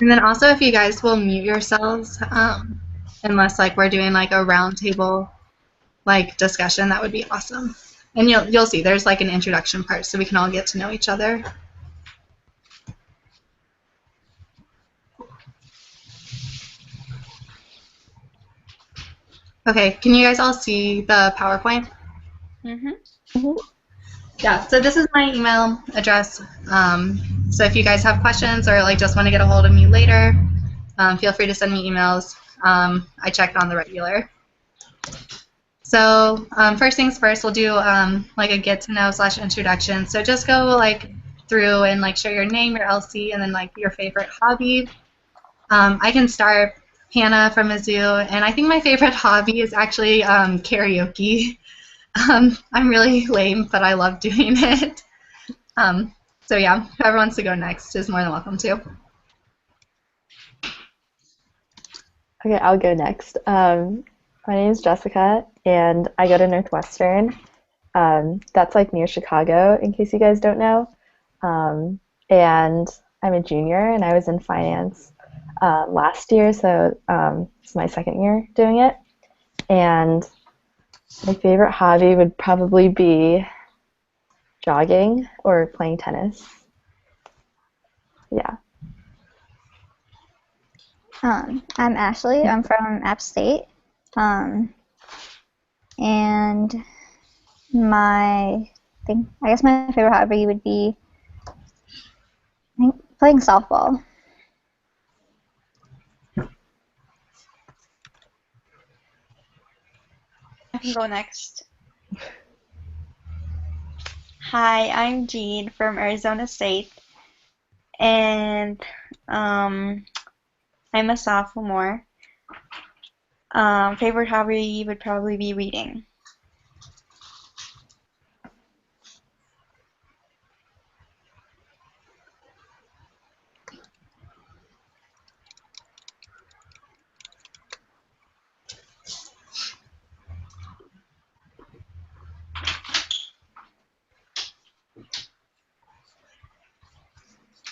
And then also if you guys will mute yourselves, unless like we're doing like a roundtable like discussion, that would be awesome. And you'll see there's like an introduction part so we can all get to know each other. Okay, can you guys all see the PowerPoint? Yeah, so this is my email address. So if you guys have questions or like just want to get a hold of me later, feel free to send me emails. I check on the regular. So first things first, we'll do like a get to know / introduction. So just go like through and like share your name, your LC, and then like your favorite hobby. I can start. Hannah from Mizzou, and I think my favorite hobby is actually karaoke. I'm really lame, but I love doing it. So yeah, whoever wants to go next is more than welcome to. Okay, I'll go next. My name is Jessica, and I go to Northwestern. That's like near Chicago, in case you guys don't know. And I'm a junior, and I was in finance last year, so it's my second year doing it. And my favorite hobby would probably be jogging or playing tennis. Yeah. I'm Ashley. I'm from App State. And I guess my favorite hobby would be playing softball. I can go next. Hi, I'm Jean from Arizona State, and I'm a sophomore. Favorite hobby would probably be reading.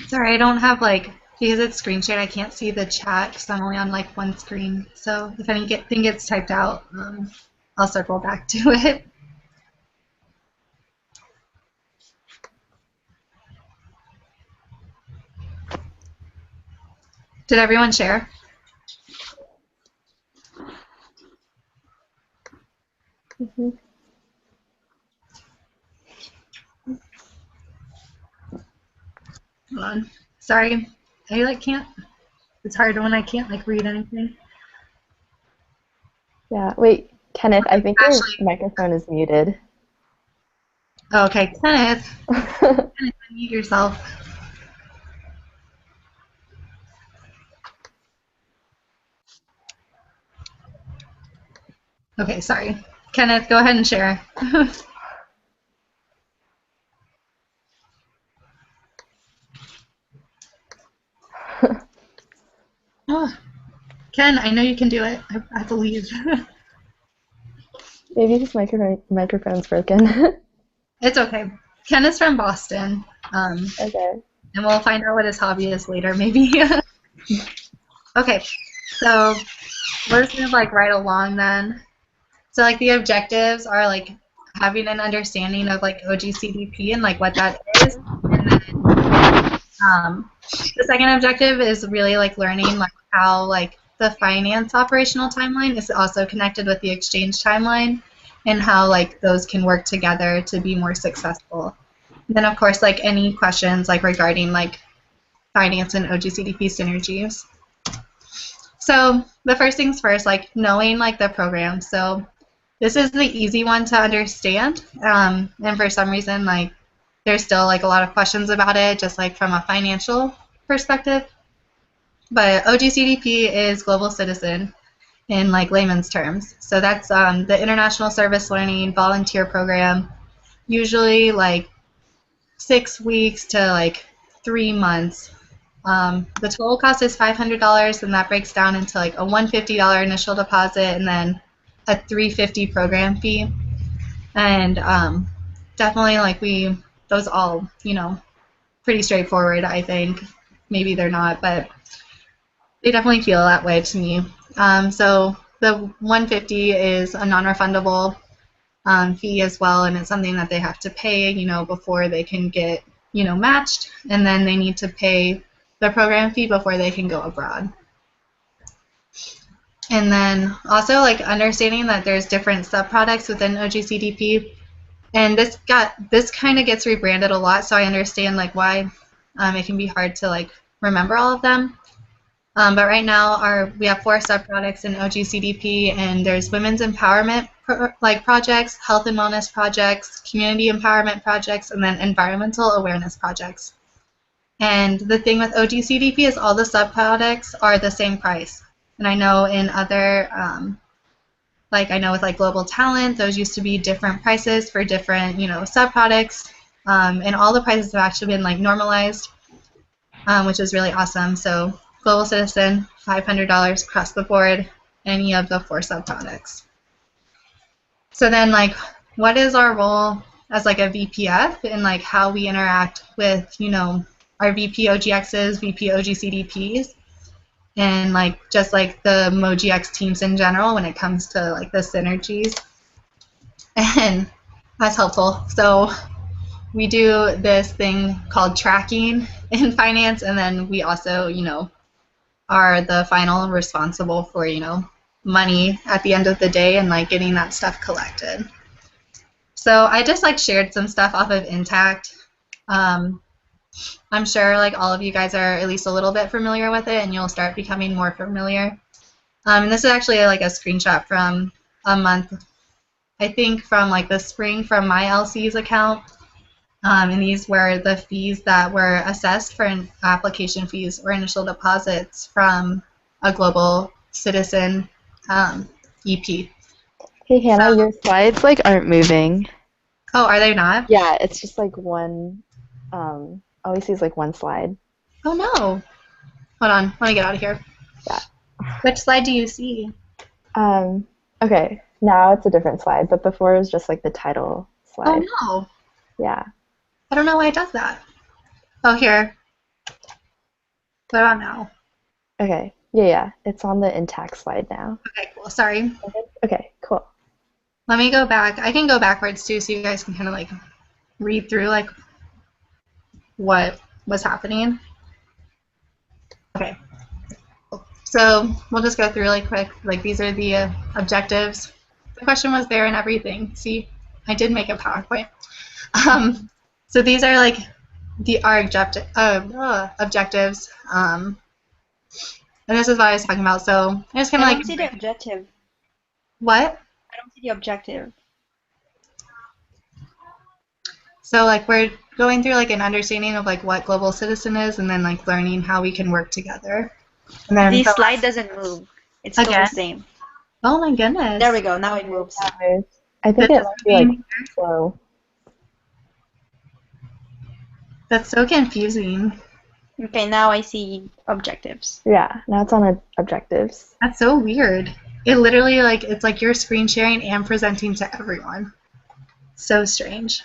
Sorry, I don't have like, because it's screen shared, I can't see the chat because I'm only on like one screen. So if anything gets typed out, I'll circle back to it. Did everyone share? Mm-hmm. Hold on. Sorry, I like can't. It's hard when I can't like read anything. Yeah. Wait, Kenneth, I think your Ashley. microphone is muted. Okay, Kenneth. Kenneth, unmute yourself. Okay, sorry. Kenneth, go ahead and share. Oh, Ken, I know you can do it. I believe. Maybe his microphone's broken. It's okay. Ken is from Boston. Okay. And we'll find out what his hobby is later, maybe. Okay, so we're just gonna like right along then. So like the objectives are like having an understanding of like oGCDP and like what that is, and then the second objective is really like learning like how like the finance operational timeline is also connected with the exchange timeline and how like those can work together to be more successful. And then of course like any questions like regarding like finance and oGCDP synergies. So the first things first, like knowing like the program. So this is the easy one to understand, and for some reason like there's still like a lot of questions about it, just like from a financial perspective. But oGCDP is global citizen in like layman's terms. So that's the International Service Learning Volunteer Program, usually like 6 weeks to like 3 months. The total cost is $500, and that breaks down into like a $150 initial deposit and then a $350 program fee. And definitely like those all, pretty straightforward, I think. Maybe they're not, but They definitely feel that way to me. So the 150 is a non-refundable fee as well, and it's something that they have to pay, before they can get, matched, and then they need to pay the program fee before they can go abroad. And then also like understanding that there's different subproducts within oGCDP, and this kind of gets rebranded a lot, so I understand like why it can be hard to like remember all of them. But right now we have 4 subproducts in oGCDP, and there's women's empowerment projects, health and wellness projects, community empowerment projects, and then environmental awareness projects. And the thing with oGCDP is all the subproducts are the same price. And I know in other, I know with like global talent, those used to be different prices for different, subproducts. And all the prices have actually been like normalized, which is really awesome. So global citizen, $500 across the board, any of the 4 subproducts. So then like, what is our role as like a VPF and like how we interact with, our VP OGXs, VP OGCDPs, and like just like the MoGX teams in general when it comes to like the synergies. And that's helpful. So we do this thing called tracking in finance, and then we also, are the final responsible for, money at the end of the day and like getting that stuff collected. So I just like shared some stuff off of Intact. I'm sure like all of you guys are at least a little bit familiar with it, and you'll start becoming more familiar. And this is actually like a screenshot from a month, I think from like the spring from my LC's account. And these were the fees that were assessed for application fees or initial deposits from a global citizen EP. Hey Hannah, your slides like aren't moving. Oh, are they not? Yeah, it's just like one. All we see is like one slide. Oh no. Hold on, let me get out of here. Yeah. Which slide do you see? Okay, now it's a different slide, but before it was just like the title slide. Oh no. Yeah. I don't know why it does that. Oh, here. What about now? Okay. Yeah. It's on the Intact slide now. Okay, cool. Sorry. Okay, cool. Let me go back. I can go backwards too, so you guys can kind of like read through like what was happening. Okay. So we'll just go through really quick. Like these are the objectives. The question was there and everything. See, I did make a PowerPoint. So these are like our objectives. And this is what I was talking about. So I just kind of like. I don't see the objective. What? I don't see the objective. So like we're going through like an understanding of like what global citizen is, and then like learning how we can work together. And then The slide doesn't move. It's still the same. Oh my goodness. There we go. Now it moves. I think it might be like slow. That's so confusing. Okay, now I see objectives. Yeah, now it's on objectives. That's so weird. It literally like it's like you're screen sharing and presenting to everyone. So strange.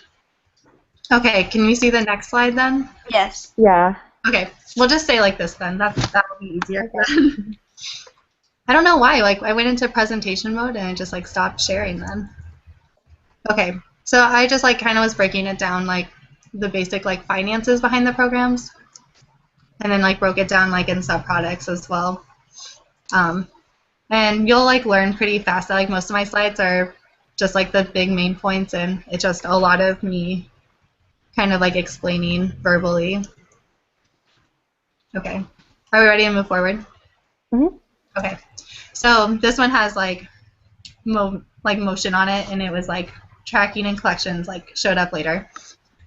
Okay, can we see the next slide then? Yes. Yeah. Okay, we'll just stay like this then. That'll be easier. I don't know why. Like I went into presentation mode and it just like stopped sharing then. Okay, so I just like kind of was breaking it down like the basic like finances behind the programs, and then like broke it down like in subproducts as well. And you'll like learn pretty fast. Like most of my slides are just like the big main points, and it's just a lot of me kind of like explaining verbally. Okay, are we ready to move forward? Mm-hmm. Okay, so this one has like motion on it, and it was like tracking and collections like showed up later.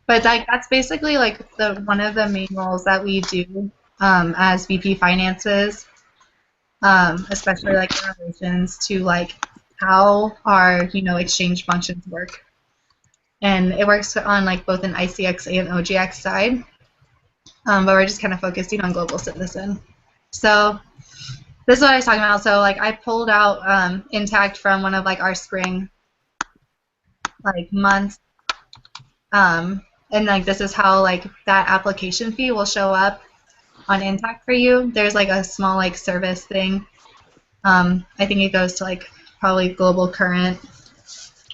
But like that's basically like one of the main roles that we do as VP Finances, especially like in relations to like how our exchange functions work, and it works on like both an ICX and OGX side, but we're just kind of focusing on global citizen. So this is what I was talking about. So like I pulled out Intact from one of like our spring like months. And like this is how like that application fee will show up on Intact for you. There's like a small like service thing. I think it goes to like probably global current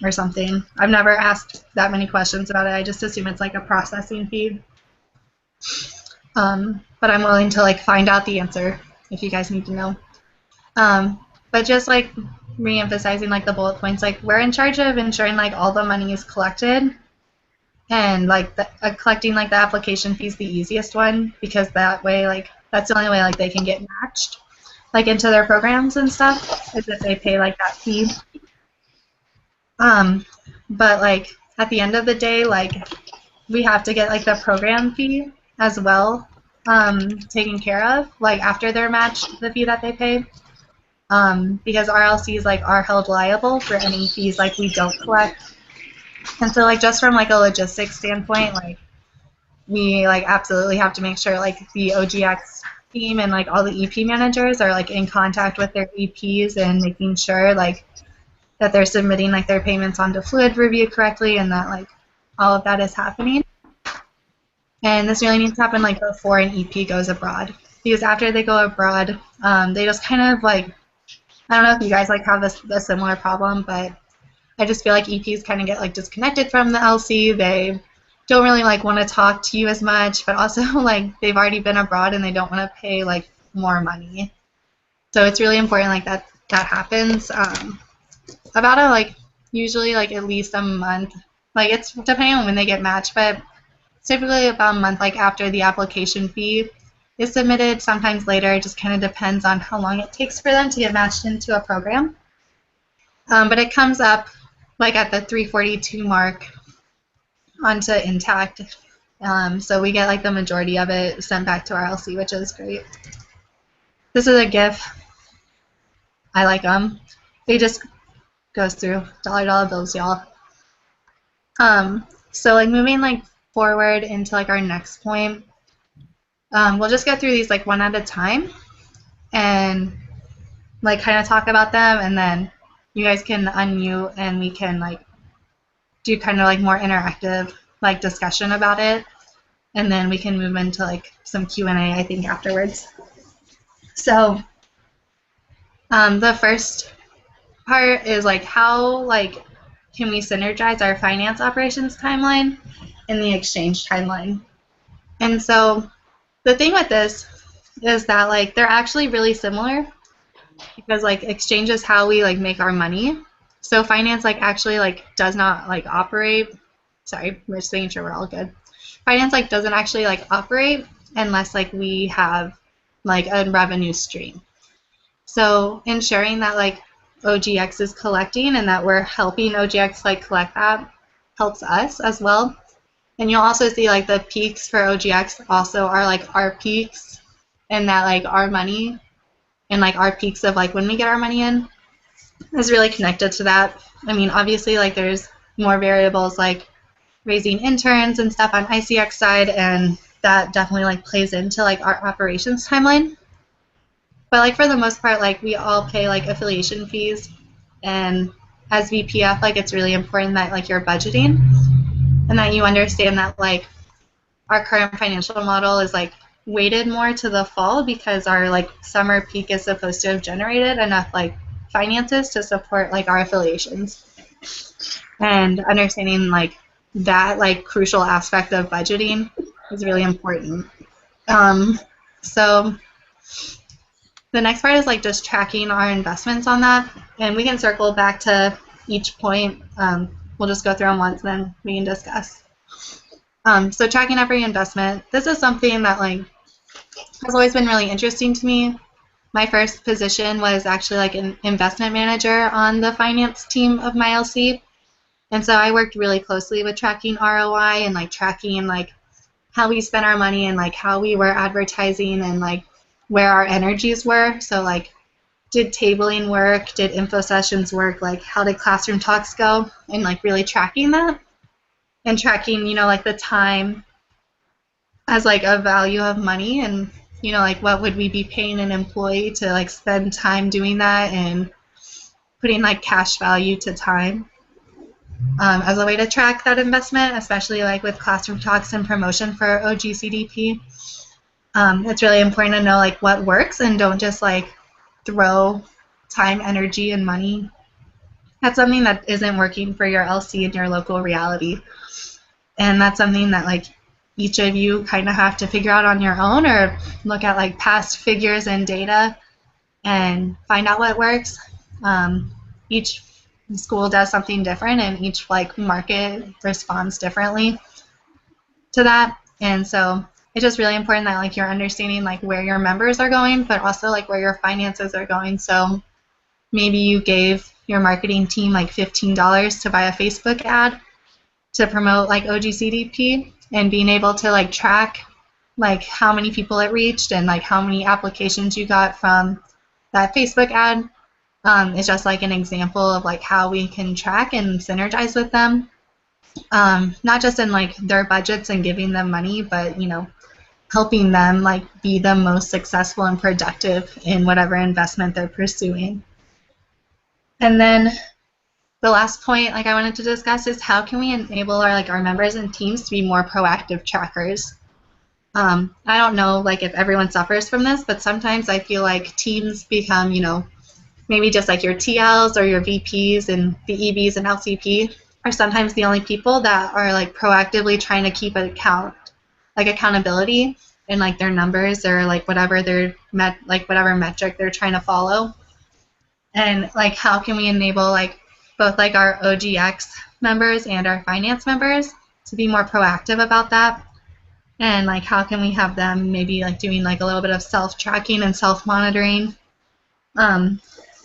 or something. I've never asked that many questions about it. I just assume it's like a processing fee. But I'm willing to like find out the answer if you guys need to know. But just like re-emphasizing like the bullet points, like we're in charge of ensuring like all the money is collected, and like collecting like the application fee is the easiest one, because that way like that's the only way like they can get matched like into their programs and stuff, is if they pay like that fee. But like at the end of the day, like we have to get like the program fee as well taken care of, like after they're matched the fee that they pay, because RLCs like are held liable for any fees like we don't collect. And so like just from like a logistics standpoint, like we like absolutely have to make sure like the OGX team and like all the EP managers are like in contact with their EPs and making sure like that they're submitting like their payments onto Fluid Review correctly, and that like all of that is happening. And this really needs to happen like before an EP goes abroad, because after they go abroad, they just kind of like, I don't know if you guys like have a similar problem, but I just feel like EPs kind of get like disconnected from the LC. They don't really like want to talk to you as much, but also like they've already been abroad and they don't want to pay like more money. So it's really important like that happens about a like usually like at least a month. Like it's depending on when they get matched, but typically about a month like after the application fee is submitted. Sometimes later. It just kind of depends on how long it takes for them to get matched into a program. But it comes up like at the 342 mark onto Intact. So we get like the majority of it sent back to our LC, which is great. This is a GIF. I like them. It just goes through dollar bills, y'all. So like moving like forward into like our next point, we'll just get through these like one at a time and like kind of talk about them, and then you guys can unmute and we can like do kind of like more interactive like discussion about it, and then we can move into like some Q&A I think afterwards. So the first part is like how like can we synergize our finance operations timeline and the exchange timeline. And so the thing with this is that like they're actually really similar, because like exchange is how we like make our money. So finance like actually like does not like operate. Sorry, we're just making sure we're all good. Finance like doesn't actually like operate unless like we have like a revenue stream. So ensuring that like OGX is collecting and that we're helping OGX like collect that helps us as well. And you'll also see like the peaks for OGX also are like our peaks, and that like our money and like our peaks of like when we get our money in is really connected to that. I mean, obviously like there's more variables like raising interns and stuff on ICX side, and that definitely like plays into like our operations timeline. But like for the most part, like we all pay like affiliation fees, and as VPF like it's really important that like you're budgeting and that you understand that like our current financial model is like weighted more to the fall, because our like summer peak is supposed to have generated enough like finances to support like our affiliations. And understanding like that like crucial aspect of budgeting is really important. So the next part is like just tracking our investments on that, and we can circle back to each point. We'll just go through them once, then we can discuss. So tracking every investment. This is something that like has always been really interesting to me. My first position was actually like an investment manager on the finance team of my LC, and so I worked really closely with tracking ROI and like tracking like how we spent our money and like how we were advertising and like where our energies were. So like did tabling work, did info sessions work, like how did classroom talks go, and like really tracking that and tracking, you know, like the time as like a value of money, and you know, like what would we be paying an employee to like spend time doing that, and putting like cash value to time as a way to track that investment, especially like with classroom talks and promotion for oGCDP. It's really important to know like what works and don't just like throw time, energy, and money at something that isn't working for your LC in your local reality. And that's something that like each of you kind of have to figure out on your own, or look at like past figures and data and find out what works. Each school does something different, and each like market responds differently to that. And so it's just really important that like you're understanding like where your members are going, but also like where your finances are going. So maybe you gave your marketing team like $15 to buy a Facebook ad to promote like oGCDP, and being able to like track like how many people it reached and like how many applications you got from that Facebook ad is just like an example of like how we can track and synergize with them, not just in like their budgets and giving them money, but you know, helping them like be the most successful and productive in whatever investment they're pursuing. And then the last point like I wanted to discuss is how can we enable our members and teams to be more proactive trackers. I don't know like if everyone suffers from this, but sometimes I feel like teams become, you know, maybe just like your TLs or your VPs and the EBs and LCP are sometimes the only people that are like proactively trying to keep accountability in like their numbers or like whatever whatever metric they're trying to follow. And like how can we enable like both like our OGX members and our finance members to be more proactive about that? And like how can we have them maybe like doing like a little bit of self-tracking and self-monitoring?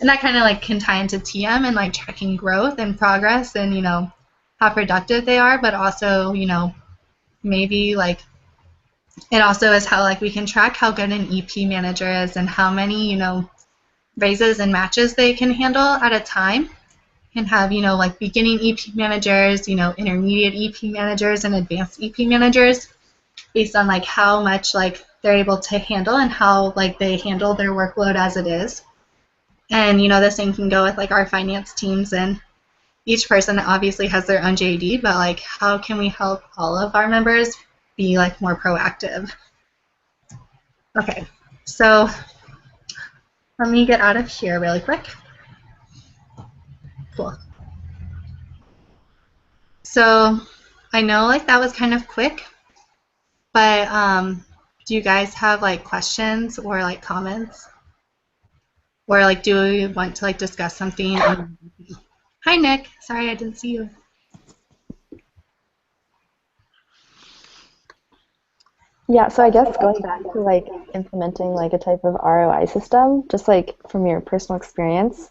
And that kind of like can tie into TM and like tracking growth and progress and, you know, how productive they are, but also, you know, maybe like it also is how like we can track how good an EP manager is and how many, you know, raises and matches they can handle at a time, and have, you know, like beginning EP managers, you know, intermediate EP managers and advanced EP managers based on like how much like they're able to handle and how like they handle their workload as it is. And, you know, the same can go with like our finance teams, and each person obviously has their own JD, but like how can we help all of our members be like more proactive? Okay, so let me get out of here really quick. Cool. So I know like that was kind of quick, but do you guys have like questions or like comments? Or like do you want to like discuss something? Hi Nick, sorry I didn't see you. Yeah, so I guess going back to like implementing like a type of ROI system, just like from your personal experience,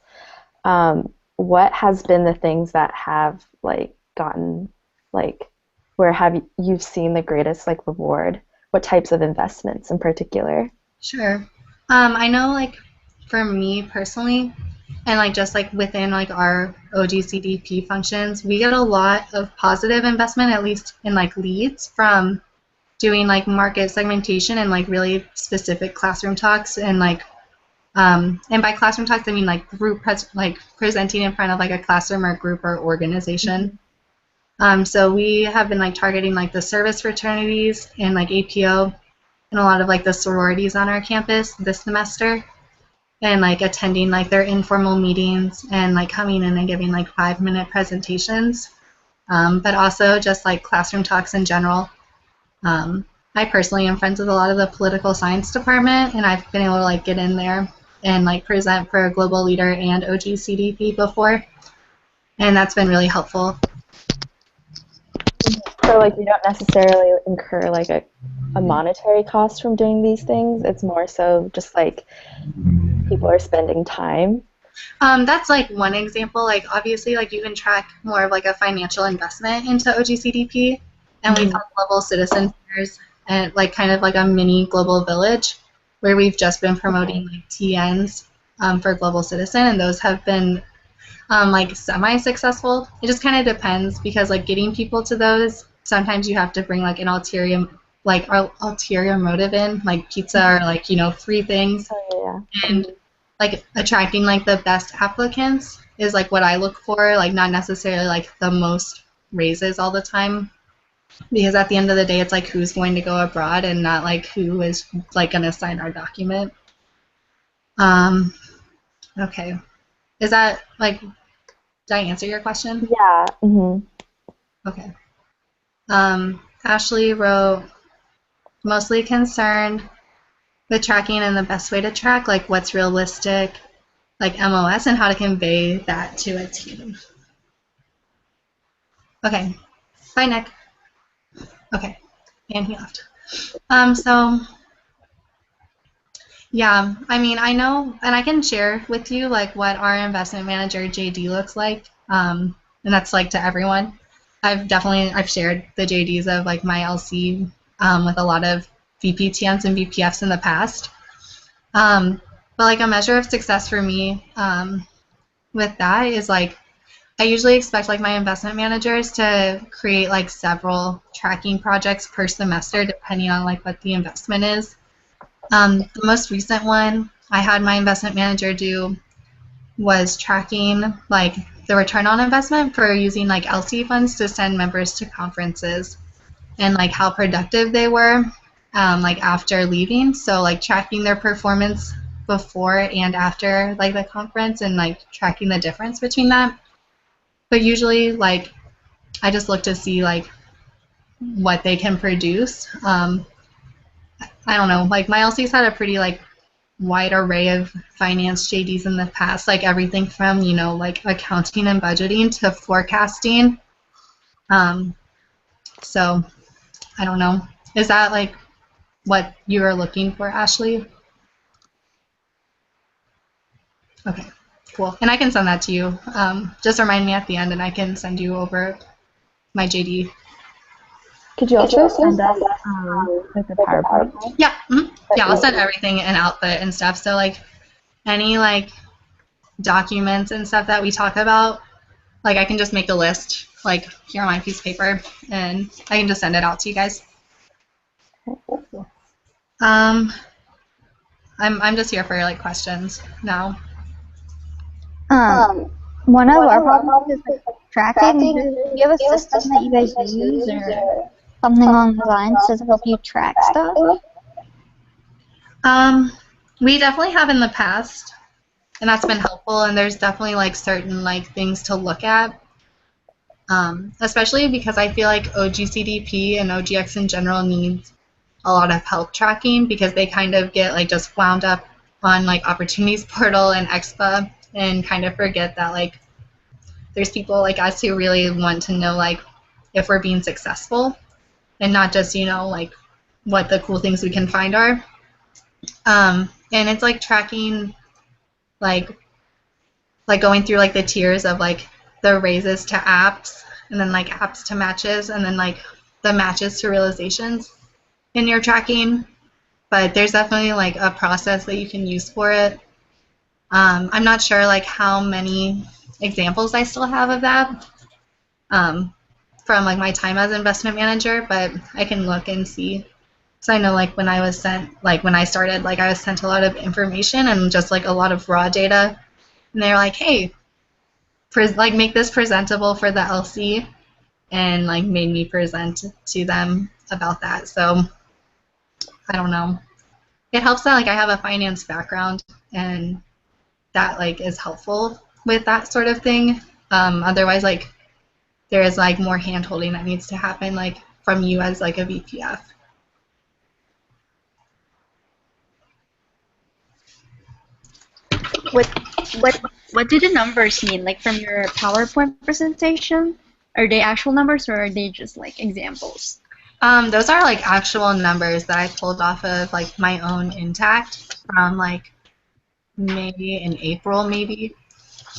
what has been the things that have like gotten like where have you've seen the greatest like reward? What types of investments in particular? Sure. I know like for me personally, and like just like within like our oGCDP functions, we get a lot of positive investment, at least in like leads, from doing like market segmentation and like really specific classroom talks, and like and by classroom talks I mean like presenting in front of like a classroom or group or organization. So we have been like targeting like the service fraternities and like APO and a lot of like the sororities on our campus this semester, and like attending like their informal meetings and like coming in and giving like 5-minute presentations, but also just like classroom talks in general. I personally am friends with a lot of the political science department, and I've been able to like get in there and like present for a global leader and oGCDP before, and that's been really helpful. So like you don't necessarily incur like a monetary cost from doing these things. It's more so just like people are spending time. That's like one example. Like obviously like you can track more of like a financial investment into oGCDP, and we've had global citizen fairs and like kind of like a mini global village where we've just been promoting like TNs for global citizen, and those have been like semi-successful. It just kind of depends, because like getting people to those, sometimes you have to bring like an ulterior motive in, like pizza or like, you know, free things. Oh, yeah. And like attracting like the best applicants is like what I look for, like not necessarily like the most raises all the time. because at the end of the day, it's like who's going to go abroad and not like who is like going to sign our document. Okay. Is that like, did I answer your question? Yeah. Mm-hmm. Okay. Ashley wrote, mostly concerned with tracking and the best way to track, like what's realistic, like MOS, and how to convey that to a team. Okay. Bye, Nick. Okay. And he left. So yeah, I mean, I know, and I can share with you like what our investment manager JD looks like, and that's like to everyone. I've shared the JDs of like my LC with a lot of VPTMs and VPFs in the past. But like a measure of success for me with that is like I usually expect like my investment managers to create like several tracking projects per semester, depending on like what the investment is. The most recent one I had my investment manager do was tracking like the return on investment for using like LC funds to send members to conferences and like how productive they were like after leaving. So like tracking their performance before and after like the conference and like tracking the difference between that. But usually like I just look to see like what they can produce. I don't know, like my LC's had a pretty like wide array of finance JDs in the past, like everything from, you know, like accounting and budgeting to forecasting. So I don't know. Is that like what you are looking for, Ashley? Okay, cool. And I can send that to you. Just remind me at the end and I can send you over my JD. Could you also send us like a PowerPoint? Yeah, yeah, I'll send everything in Output and stuff. So like any like documents and stuff that we talk about, like I can just make a list, like here on my piece of paper, and I can just send it out to you guys. I'm just here for like questions now. One of our problems is like tracking. Do you have a system that you guys use or something along the lines to help you track stuff? We definitely have in the past, and that's been helpful. And there's definitely like certain like things to look at, especially because I feel like oGCDP and OGX in general needs a lot of help tracking because they kind of get like just wound up on like Opportunities Portal and EXPA and kind of forget that like there's people like us who really want to know like if we're being successful and not just, you know, like what the cool things we can find are. And it's like tracking like going through like the tiers of like the raises to apps and then like apps to matches and then like the matches to realizations in your tracking. But there's definitely like a process that you can use for it. I'm not sure like how many examples I still have of that from like my time as investment manager, but I can look and see. So I know like when I started, like I was sent a lot of information and just like a lot of raw data, and they're like, hey, like make this presentable for the LC, and like made me present to them about that. So I don't know. It helps that like I have a finance background and that like is helpful with that sort of thing. Otherwise, like there is like more hand holding that needs to happen like from you as like a VPF. What do the numbers mean? Like from your PowerPoint presentation? Are they actual numbers or are they just like examples? Those are like actual numbers that I pulled off of like my own Intact from like May and April maybe,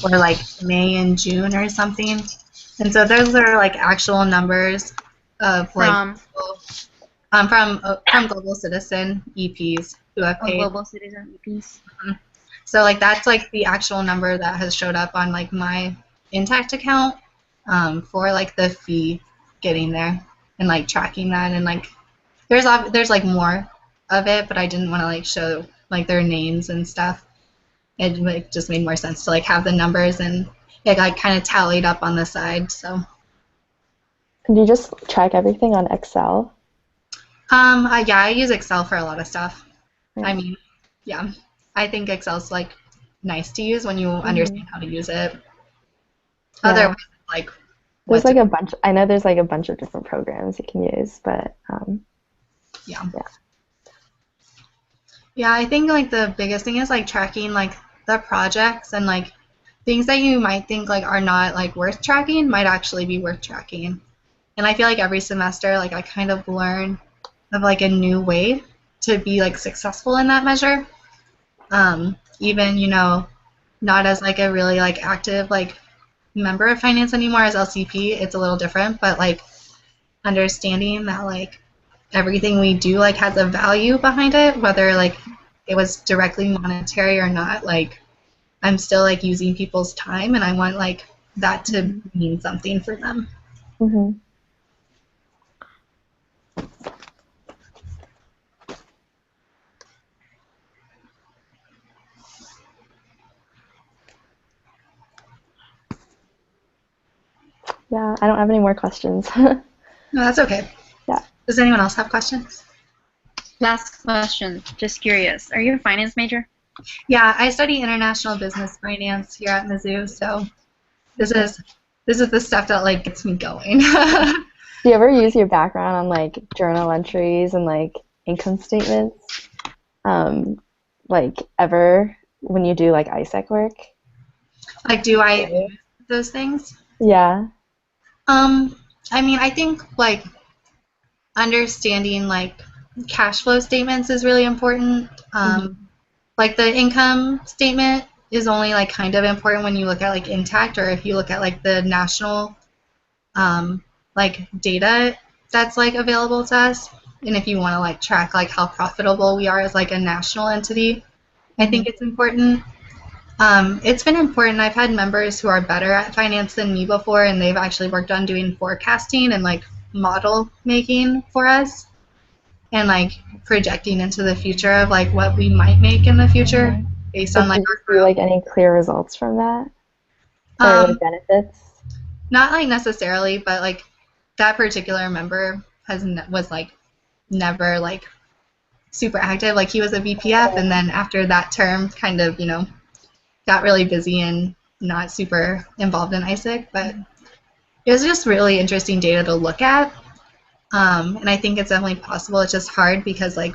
or like May and June or something. And so those are like actual numbers of like from Global Citizen EPs who have paid. Global Citizen EPs. So like that's like the actual number that has showed up on like my Intact account for like the fee getting there and like tracking that, and like there's like more of it, but I didn't want to like show like their names and stuff. It like just made more sense to like have the numbers and it like kind of tallied up on the side. So Do you just track everything on Excel? Yeah, I use Excel for a lot of stuff. Right. I mean, yeah, I think Excel's like nice to use when you understand how to use it. Yeah. Otherwise, like, There's like a bunch. I know there's like a bunch of different programs you can use, but yeah. yeah. Yeah, I think like the biggest thing is like tracking like the projects and like things that you might think like are not like worth tracking might actually be worth tracking. And I feel like every semester like I kind of learn of like a new way to be like successful in that measure. Even, not as like a really like active like member of finance anymore as LCP, it's a little different, but like understanding that like everything we do like has a value behind it, whether like it was directly monetary or not, like I'm still like using people's time and I want like that to mean something for them. Mm-hmm. Yeah, I don't have any more questions. No, that's okay. Yeah. Does anyone else have questions? Last question. Just curious. Are you a finance major? Yeah, I study international business finance here at Mizzou, so this is the stuff that like gets me going. Do you ever use your background on like journal entries and like income statements? Like ever when you do like ISEC work? Like, do I use those things? Yeah. I mean, I think like understanding like cash flow statements is really important. Like the income statement is only like kind of important when you look at like Intact or if you look at like the national like data that's like available to us. And if you want to like track like how profitable we are as like a national entity, I think it's important. It's been important. I've had members who are better at finance than me before, and they've actually worked on doing forecasting and like model making for us and like projecting into the future of like what we might make in the future based on Like, like did you our see growth. like any clear results from that? Or like Um, benefits? Not like necessarily, but like that particular member was like never like super active. Like he was a VPF, and then after that term, kind of got really busy and not super involved in ISIC. But it was just really interesting data to look at, and I think it's definitely possible. It's just hard because like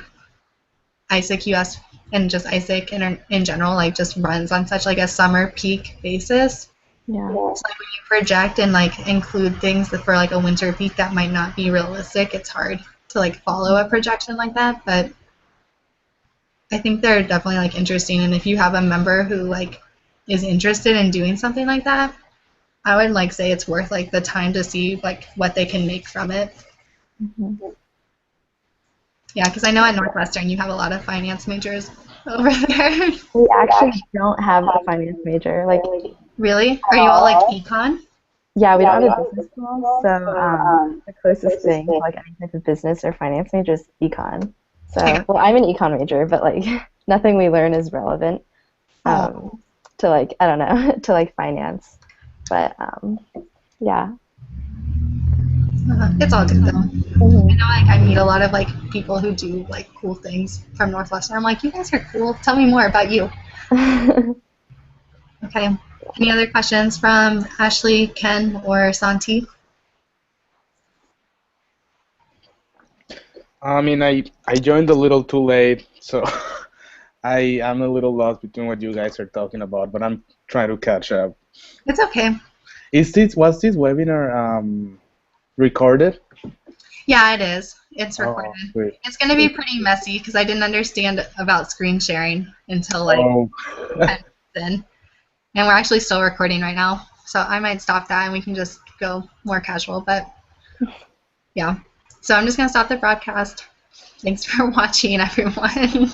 ISIC US and just ISIC in general like just runs on such like a summer peak basis. Yeah. So like when you project and like include things that for like a winter peak that might not be realistic, it's hard to like follow a projection like that. But I think they're definitely like interesting, and if you have a member who like is interested in doing something like that, I would like say it's worth like the time to see like what they can make from it. Yeah, because I know at Northwestern you have a lot of finance majors over there. We actually don't have a finance major. Like, Really? Are you all like econ? yeah, we don't have a business school, so the closest thing to like any type of business or finance major is econ. So, well, I'm an econ major, but like nothing we learn is relevant to like, I don't know, to like finance. But yeah. It's all good though. I know like I meet a lot of like people who do like cool things from Northwestern. I'm like, you guys are cool. Tell me more about you. Okay. Any other questions from Ashley, Ken, or Santi? I mean, I joined a little too late, so I'm a little lost between what you guys are talking about, but I'm trying to catch up. It's okay. Was this webinar recorded? Yeah, it is. It's recorded. Great. It's going to be pretty messy because I didn't understand about screen sharing until like 10 minutes in. And we're actually still recording right now. So I might stop that and we can just go more casual. But yeah. So I'm just going to stop the broadcast. Thanks for watching, everyone.